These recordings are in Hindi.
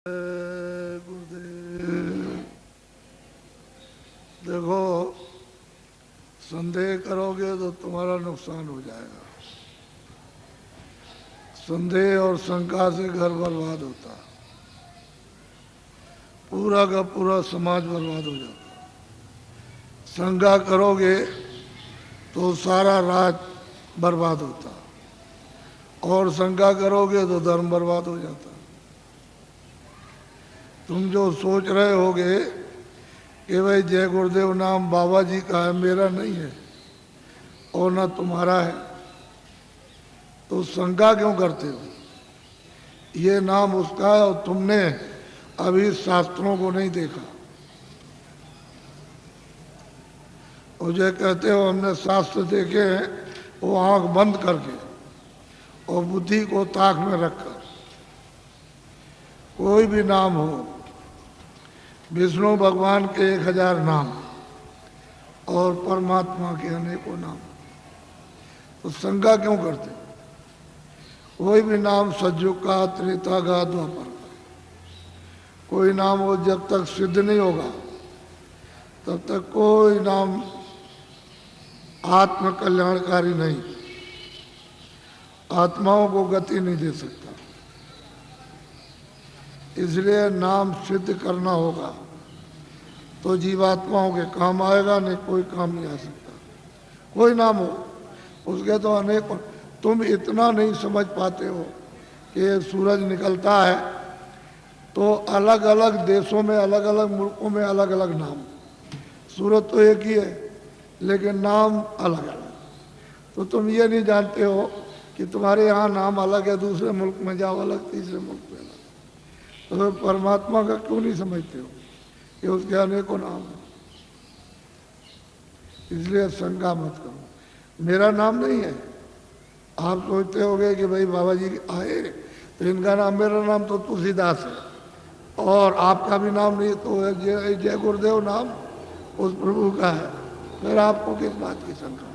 गुरुदेव, देखो संदेह करोगे तो तुम्हारा नुकसान हो जाएगा। संदेह और शंका से घर बर्बाद होता, पूरा का पूरा समाज बर्बाद हो जाता। शंका करोगे तो सारा राज बर्बाद होता, और शंका करोगे तो धर्म बर्बाद हो जाता। तुम जो सोच रहे होगे कि भाई जय गुरुदेव नाम बाबा जी का है, मेरा नहीं है और ना तुम्हारा है, तो शंका क्यों करते हो? ये नाम उसका है और तुमने अभी शास्त्रों को नहीं देखा। और जो कहते हो हमने शास्त्र देखे हैं, वो आंख बंद करके और बुद्धि को ताक में रखकर। कोई भी नाम हो, विष्णु भगवान के 1000 नाम और परमात्मा के अनेकों नाम, तो शंका क्यों करते? कोई भी नाम सतयुग का, त्रेता का, द्वापर का, कोई नाम हो जब तक सिद्ध नहीं होगा तब तक कोई नाम आत्म कल्याणकारी नहीं, आत्माओं को गति नहीं दे सकता। इसलिए नाम सिद्ध करना होगा तो जीवात्माओं के काम आएगा, नहीं कोई काम नहीं आ सकता। कोई नाम हो, उसके तो अनेक। तुम इतना नहीं समझ पाते हो कि सूरज निकलता है तो अलग अलग देशों में, अलग अलग मुल्कों में अलग अलग नाम। सूरज तो एक ही है लेकिन नाम अलग अलग। तो तुम ये नहीं जानते हो कि तुम्हारे यहाँ नाम अलग है, दूसरे मुल्क में जाओ अलग, तीसरे मुल्क में अलग। तो परमात्मा का क्यों नहीं समझते हो कि उसके अनेकों नाम हैं? इसलिए शंका मत करो। मेरा नाम नहीं है। आप सोचते होगे कि भाई बाबा जी आए तो इनका नाम, मेरा नाम तो तुलसीदास है और आपका भी नाम नहीं, तो जय गुरुदेव नाम उस प्रभु का है, फिर आपको किस बात की शंका?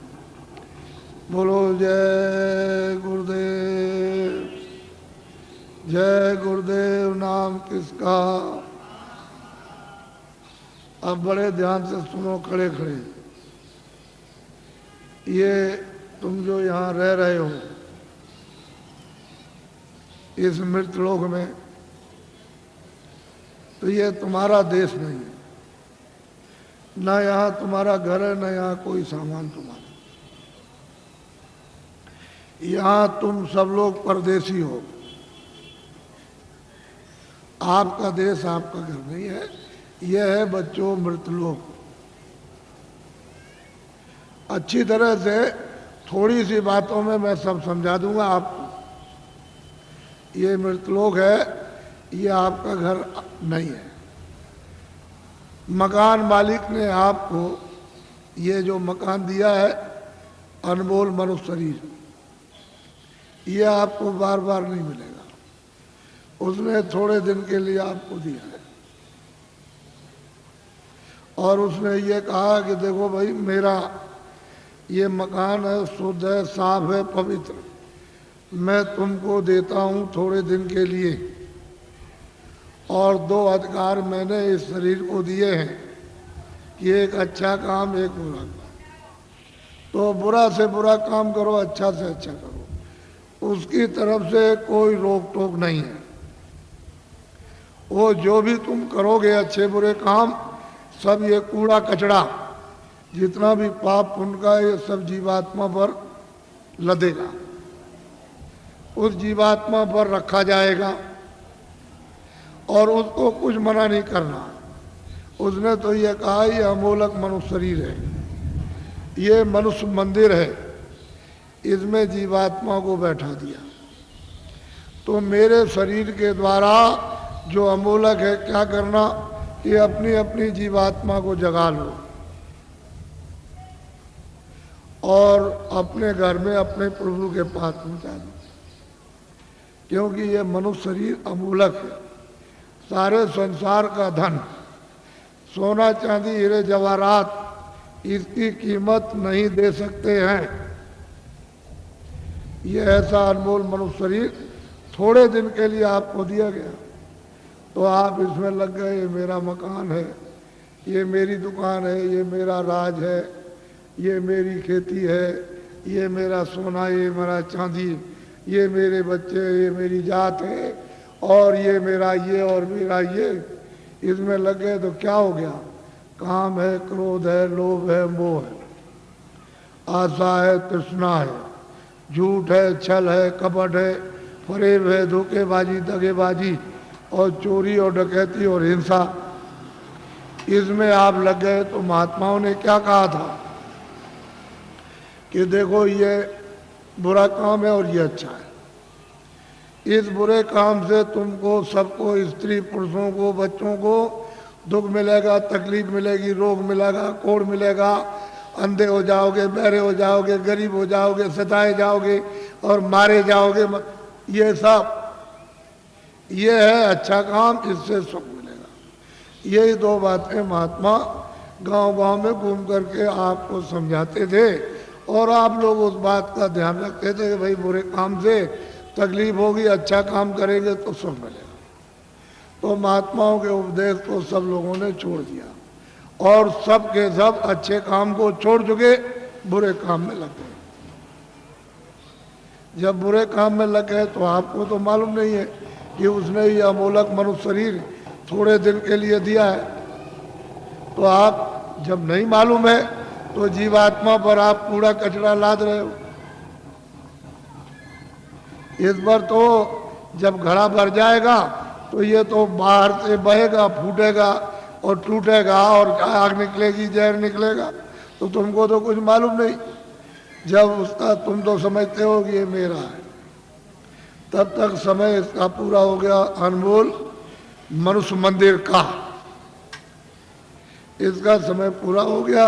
बोलो जय गुरुदेव। जय गुरुदेव नाम किसका? अब बड़े ध्यान से सुनो, खड़े खड़े। ये तुम जो यहाँ रह रहे हो इस मृतलोक में, तो ये तुम्हारा देश नहीं है। ना यहाँ तुम्हारा घर है, ना यहाँ कोई सामान तुम्हारा। यहाँ तुम सब लोग परदेसी हो। आपका देश, आपका घर नहीं है। यह है बच्चों मृतलोक। अच्छी तरह से थोड़ी सी बातों में मैं सब समझा दूंगा आपको। ये मृतलोक है, ये आपका घर नहीं है। मकान मालिक ने आपको ये जो मकान दिया है, अनमोल मनुष्य शरीर, ये आपको बार बार नहीं मिलेगा। उसने थोड़े दिन के लिए आपको दिया है और उसने ये कहा कि देखो भाई, मेरा ये मकान है, शुद्ध है, साफ है, पवित्र, मैं तुमको देता हूँ थोड़े दिन के लिए। और 2 अधिकार मैंने इस शरीर को दिए हैं कि एक अच्छा काम, एक बुरा काम। तो बुरा से बुरा काम करो, अच्छा से अच्छा करो। उसकी तरफ से कोई रोक टोक नहीं है। वो जो भी तुम करोगे अच्छे बुरे काम, सब ये कूड़ा कचड़ा, जितना भी पाप पुण्य का, ये सब जीवात्मा पर लदेगा, उस जीवात्मा पर रखा जाएगा और उसको कुछ मना नहीं करना। उसने तो ये कहा ये अमोलक मनुष्य शरीर है, ये मनुष्य मंदिर है, इसमें जीवात्मा को बैठा दिया। तो मेरे शरीर के द्वारा जो अमोलक है, क्या करना कि अपनी अपनी जीवात्मा को जगा लो और अपने घर में अपने प्रभु के पास पहुंचा दो। क्योंकि ये मनुष्य शरीर अमूलक है। सारे संसार का धन, सोना चांदी हीरे जवाहरात, इसकी कीमत नहीं दे सकते हैं। ये ऐसा अनमोल मनुष्य शरीर थोड़े दिन के लिए आपको दिया गया तो आप इसमें लग गए, ये मेरा मकान है, ये मेरी दुकान है, ये मेरा राज है, ये मेरी खेती है, ये मेरा सोना, ये मेरा चांदी, ये मेरे बच्चे, ये मेरी जात है, और ये मेरा ये और मेरा ये, इसमें लग गए तो क्या हो गया? काम है, क्रोध है, लोभ है, मोह है, आशा है, तृष्णा है, झूठ है, छल है, कपट है, फरेब है, धोखेबाजी, दगेबाजी और चोरी और डकैती और हिंसा, इसमें आप लग गए। तो महात्माओं ने क्या कहा था कि देखो ये बुरा काम है और ये अच्छा है। इस बुरे काम से तुमको, सबको, स्त्री पुरुषों को, बच्चों को दुख मिलेगा, तकलीफ मिलेगी, रोग मिलेगा, कोढ़ मिलेगा, अंधे हो जाओगे, बहरे हो जाओगे, गरीब हो जाओगे, सताए जाओगे और मारे जाओगे। ये सब ये है अच्छा काम, इससे सुख मिलेगा। यही दो बातें महात्मा गांव-गांव में घूम करके आपको समझाते थे और आप लोग उस बात का ध्यान रखते थे कि भाई बुरे काम से तकलीफ होगी, अच्छा काम करेंगे तो सुख मिलेगा। तो महात्माओं के उपदेश को सब लोगों ने छोड़ दिया और सब के सब अच्छे काम को छोड़ चुके, बुरे काम में लग गए। जब बुरे काम में लग गए तो आपको तो मालूम नहीं है कि उसने ये अमोलक मनुष्य शरीर थोड़े दिन के लिए दिया है। तो आप जब नहीं मालूम है तो जीवात्मा पर आप कूड़ा कचरा लाद रहे हो। इस बार तो जब घड़ा भर जाएगा तो ये तो बाहर से बहेगा, फूटेगा और टूटेगा और आग निकलेगी, जहर निकलेगा, तो तुमको तो कुछ मालूम नहीं। जब उसका तुम तो समझते हो कि ये मेरा है, तब तक समय इसका पूरा हो गया। अनमोल मनुष्य मंदिर का इसका समय पूरा हो गया।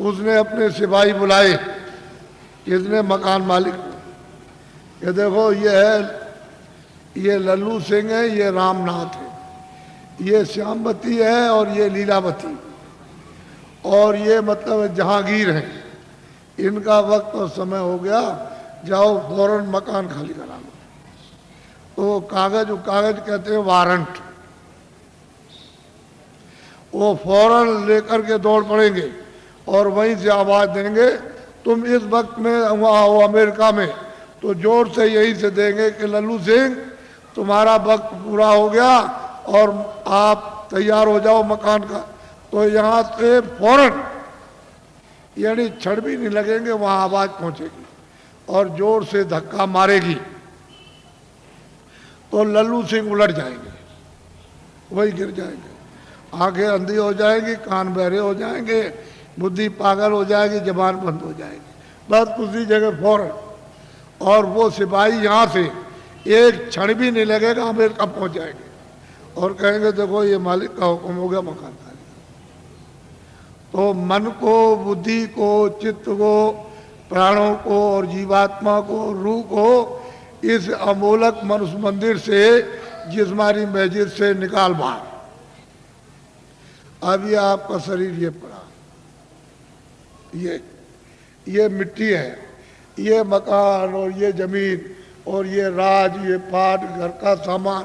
उसने अपने सिपाही बुलाए, किसने? मकान मालिक। ये देखो ये है, ये लल्लू सिंह है, ये रामनाथ है, ये श्यामवती है और ये लीलावती और ये मतलब जहांगीर है। इनका वक्त और समय हो गया, जाओ फौरन मकान खाली करा लो। तो कागज कहते हैं वारंट, वो फौरन लेकर के दौड़ पड़ेंगे और वहीं से आवाज देंगे तुम इस वक्त में वहाँ हो अमेरिका में, तो जोर से यही से देंगे कि लल्लू सिंह तुम्हारा वक्त पूरा हो गया और आप तैयार हो जाओ मकान का। तो यहाँ से फौरन, यानी क्षण भी नहीं लगेंगे, वहाँ आवाज पहुंचेगी और जोर से धक्का मारेगी तो लल्लू सिंह उलट जाएंगे, वही गिर जाएंगे, आंखें अंधी हो जाएंगी, कान बहरे हो जाएंगे, बुद्धि पागल हो जाएगी, जबान बंद हो जाएगी, बस उसी जगह फौरन। और वो सिपाही यहाँ से एक क्षण भी नहीं लगेगा, अमेरिका पहुंच जाएंगे और कहेंगे देखो ये मालिक का हुक्म हो गया, मकान खाली। तो मन को, बुद्धि को, चित्त को, प्राणों को और जीवात्मा को, रूह को इस अमोलक मनुष्य मंदिर से, जिस्मानी मस्जिद से निकाल बाहर। अब ये आपका शरीर ये पड़ा, ये मिट्टी है, ये मकान और ये जमीन और ये राज, ये पाट, घर का सामान,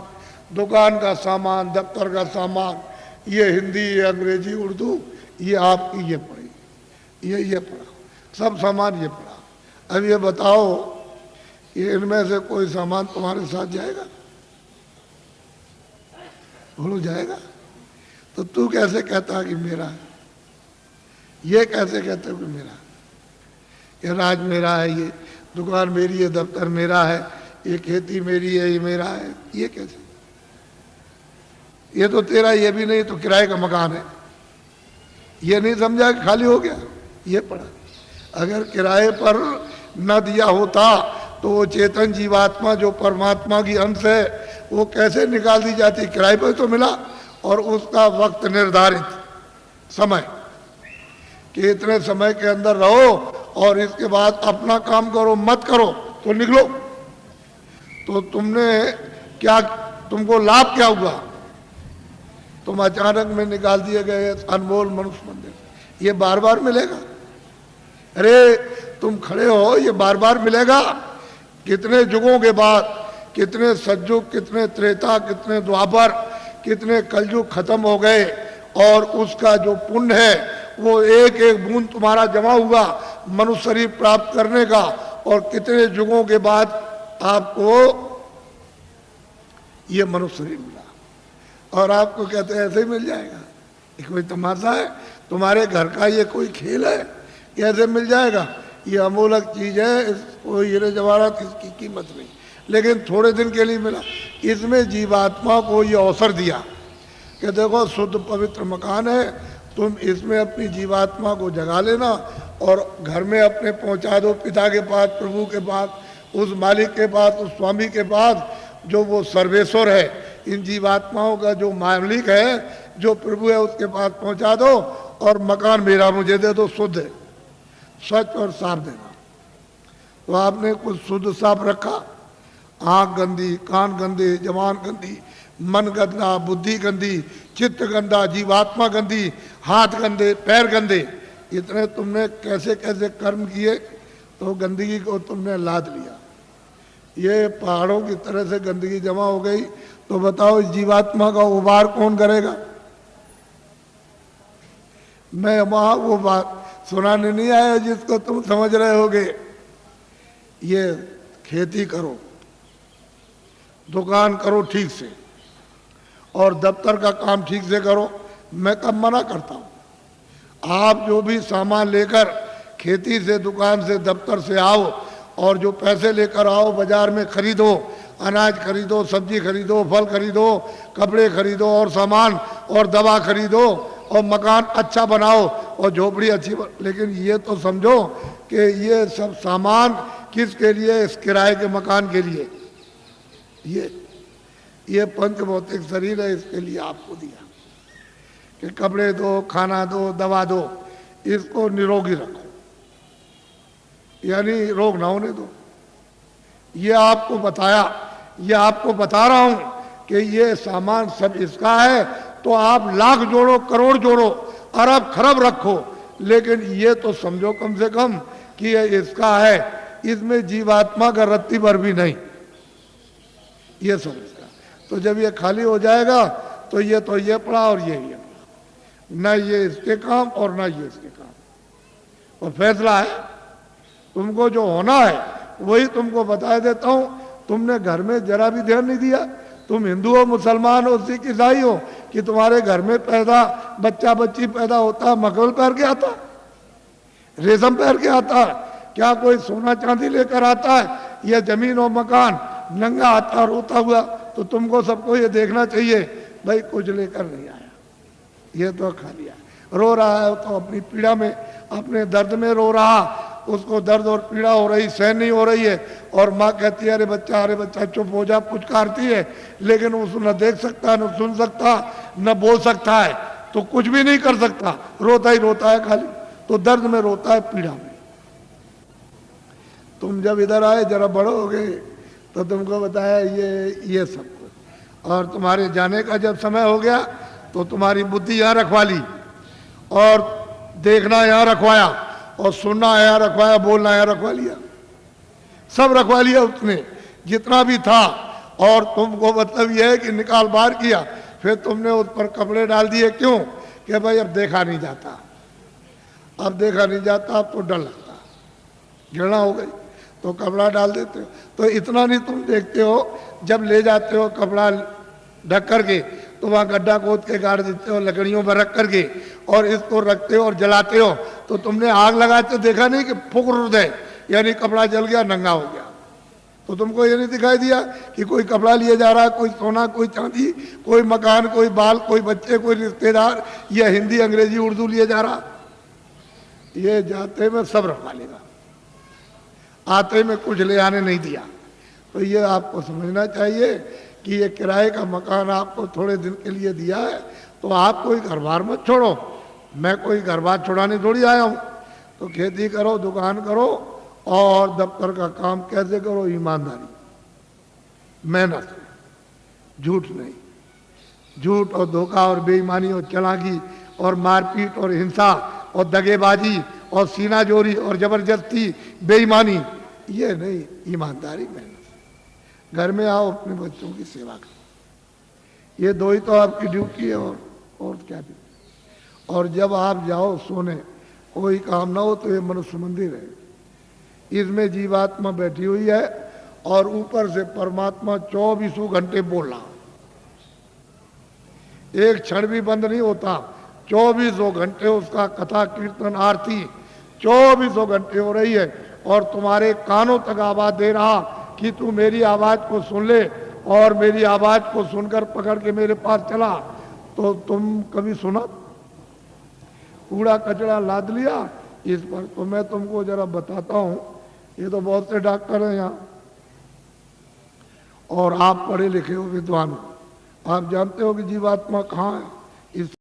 दुकान का सामान, दफ्तर का सामान, ये हिंदी, ये अंग्रेजी, उर्दू, ये आपकी ये पड़ी, ये पड़ा, सब सामान ये पड़ा। अब ये बताओ ये इनमें से कोई सामान तुम्हारे साथ जाएगा? बोलो जाएगा? तो तू कैसे कहता कि मेरा है? ये कैसे कहते हो कि मेरा है? ये राज मेरा है, ये दुकान मेरी है, दफ्तर मेरा है, ये खेती मेरी है, ये मेरा है, ये कैसे? ये तो तेरा ये भी नहीं, तो किराए का मकान है। ये नहीं समझा कि खाली हो गया, ये पड़ा। अगर किराए पर न दिया होता तो वो चेतन जीवात्मा जो परमात्मा की अंश है वो कैसे निकाल दी जाती? किराए पर तो मिला और उसका वक्त निर्धारित समय कि इतने समय के अंदर रहो और इसके बाद अपना काम करो, मत करो तो निकलो। तो तुमने क्या, तुमको लाभ क्या हुआ? तुम अचानक में निकाल दिए गए अनमोल मनुष्य मंदिर, ये बार बार मिलेगा? अरे तुम खड़े हो, ये बार बार मिलेगा? कितने युगों के बाद, कितने सतयुग, कितने त्रेता, कितने द्वापर, कितने कलयुग खत्म हो गए और उसका जो पुण्य है वो एक एक बूंद तुम्हारा जमा हुआ मनुष्य शरीर प्राप्त करने का, और कितने युगों के बाद आपको ये मनुष्य शरीर मिला और आपको कहते हैं ऐसे ही मिल जाएगा। ये कोई तमाशा है? तुम्हारे घर का ये कोई खेल है? कैसे मिल जाएगा? ये अमूलक चीज है, इसको हीरे जवाहरात इसकी कीमत नहीं, लेकिन थोड़े दिन के लिए मिला। इसमें जीवात्मा को ये अवसर दिया कि देखो शुद्ध पवित्र मकान है, तुम इसमें अपनी जीवात्मा को जगा लेना और घर में अपने पहुंचा दो पिता के पास, प्रभु के पास, उस मालिक के पास, उस स्वामी के पास जो वो सर्वेश्वर है। इन जीवात्माओं का जो मालिक है, जो प्रभु है, उसके पास पहुंचा दो और मकान मेरा मुझे दे दो, शुद्ध है, स्वच्छ और साफ देना। तो आपने कुछ शुद्ध साफ रखा, आंख गंदी, कान गंदे, जबान गंदी, मन गंदा, बुद्धि गंदी, चित्त गंदा, जीवात्मा गंदी, हाथ गंदे, पैर गंदे, इतने तुमने कैसे कैसे कर्म किए तो गंदगी को तुमने लाद लिया। ये पहाड़ों की तरह से गंदगी जमा हो गई, तो बताओ इस जीवात्मा का उबार कौन करेगा? मैं वहां वो बात सुनाने नहीं आया जिसको तुम समझ रहे होगे। ये खेती करो, दुकान करो ठीक से, और दफ्तर का काम ठीक से करो। मैं कब मना करता हूँ? आप जो भी सामान लेकर खेती से, दुकान से, दफ्तर से आओ और जो पैसे लेकर आओ, बाजार में खरीदो, अनाज खरीदो, सब्जी खरीदो, फल खरीदो, कपड़े खरीदो और सामान और दवा खरीदो और मकान अच्छा बनाओ और झोपड़ी अच्छी लेकिन ये तो समझो कि ये सब सामान किसके लिए? इस किराए के मकान के लिए। ये पंच भौतिक शरीर है, इसके लिए आपको दिया कि कपड़े दो, खाना दो, दवा दो, इसको निरोगी रखो, यानी रोग ना होने दो। ये आपको बताया, ये आपको बता रहा हूं कि ये सामान सब इसका है, तो आप लाख जोड़ो, करोड़ जोड़ो, अरब खरब रखो, लेकिन ये तो समझो कम से कम कि ये इसका है, इसमें जीवात्मा का रत्ती भर भी नहीं, ये सब इसका। तो जब ये खाली हो जाएगा तो ये पड़ा और ये पड़ा, न ये इसके काम और न ये इसके काम। और फैसला है, तुमको जो होना है वही तुमको बता देता हूं। तुमने घर में जरा भी ध्यान नहीं दिया। तुम हिंदू हो, मुसलमान हो, सिख, ईसाई हो, कि तुम्हारे घर में बच्चा बच्ची पैदा होता है मखमल पहन के आता, रेशम पहन के आता, क्या कोई सोना चांदी लेकर आता है? या जमीन और मकान नंगा आता रोता हुआ? तो तुमको सबको ये देखना चाहिए भाई कुछ लेकर नहीं आया, ये तो खा लिया। रो रहा है तो अपनी पीड़ा में, अपने दर्द में रो रहा, उसको दर्द और पीड़ा हो रही, सहन नहीं हो रही है, और माँ कहती है अरे बच्चा चुप हो जा, पुचकारती है, लेकिन उसको न देख सकता, न सुन सकता, न बोल सकता है, तो कुछ भी नहीं कर सकता, रोता ही रोता है खाली। तो दर्द में रोता है, पीड़ा में। तुम जब इधर आए, जरा बड़े हो गए, तो तुमको बताया ये सब कुछ। और तुम्हारे जाने का जब समय हो गया तो तुम्हारी बुद्धि यहाँ रखवा ली, और देखना यहाँ रखवाया, और सुनना यहाँ रखवाया, बोलना यहाँ रखवा लिया, सब रखवा लिया उसने जितना भी था। और तुमको मतलब यह है कि निकाल बाहर किया, फिर तुमने उस पर कपड़े डाल दिए। क्यों? कि भाई अब देखा नहीं जाता, अब देखा नहीं जाता, अब तो डर लगता, घृणा हो गई, तो कपड़ा डाल देते हो। तो इतना नहीं तुम देखते हो, जब ले जाते हो कपड़ा ढक करके तो वहाँ गड्ढा खोद के गाड़ देते हो, लकड़ियों पर रख करके, और इसको रखते हो और जलाते हो। तो तुमने आग लगाते देखा नहीं कि फुक है, यानी कपड़ा जल गया, नंगा हो गया। तो तुमको ये नहीं दिखाई दिया कि कोई कपड़ा लिए जा रहा है, कोई सोना, कोई चांदी, कोई मकान, कोई बाल, कोई बच्चे, कोई रिश्तेदार, या हिंदी, अंग्रेजी, उर्दू लिए जा रहा? ये जाते में सब रखवा लेगा, आते में कुछ ले आने नहीं दिया। तो ये आपको समझना चाहिए कि ये किराए का मकान आपको थोड़े दिन के लिए दिया है, तो आप कोई घर बार मत छोड़ो। मैं कोई घर बार छोड़ाने थोड़ी आया हूँ। तो खेती करो, दुकान करो, और दफ्तर का काम कैसे करो? ईमानदारी, मेहनत, झूठ नहीं। झूठ और धोखा और बेईमानी और चालाकी और मारपीट और हिंसा और दगेबाजी और सीनाजोरी और जबरदस्ती, बेईमानी, ये नहीं। ईमानदारी, मेहनत। घर में आओ, अपने बच्चों की सेवा करो, ये दो ही तो आपकी ड्यूटी है, और क्या ड्यूटी। और जब आप जाओ सोने, कोई काम ना हो, तो ये मनुष्य मंदिर है, इसमें जीवात्मा बैठी हुई है और ऊपर से परमात्मा 24 घंटे बोल रहा, एक क्षण भी बंद नहीं होता। 24 घंटे उसका कथा कीर्तन आरती 24 घंटे हो रही है, और तुम्हारे कानों तक आवाज दे रहा कि तू मेरी आवाज को सुन ले, और मेरी आवाज को सुनकर पकड़ के मेरे पास चला। तो तुम कभी सुना? कूड़ा कचरा लाद लिया इस पर। तो मैं तुमको जरा बताता हूं, ये तो बहुत से डॉक्टर हैं यहाँ, और आप पढ़े लिखे हो, विद्वान हो, आप जानते हो कि जीवात्मा कहाँ है। इस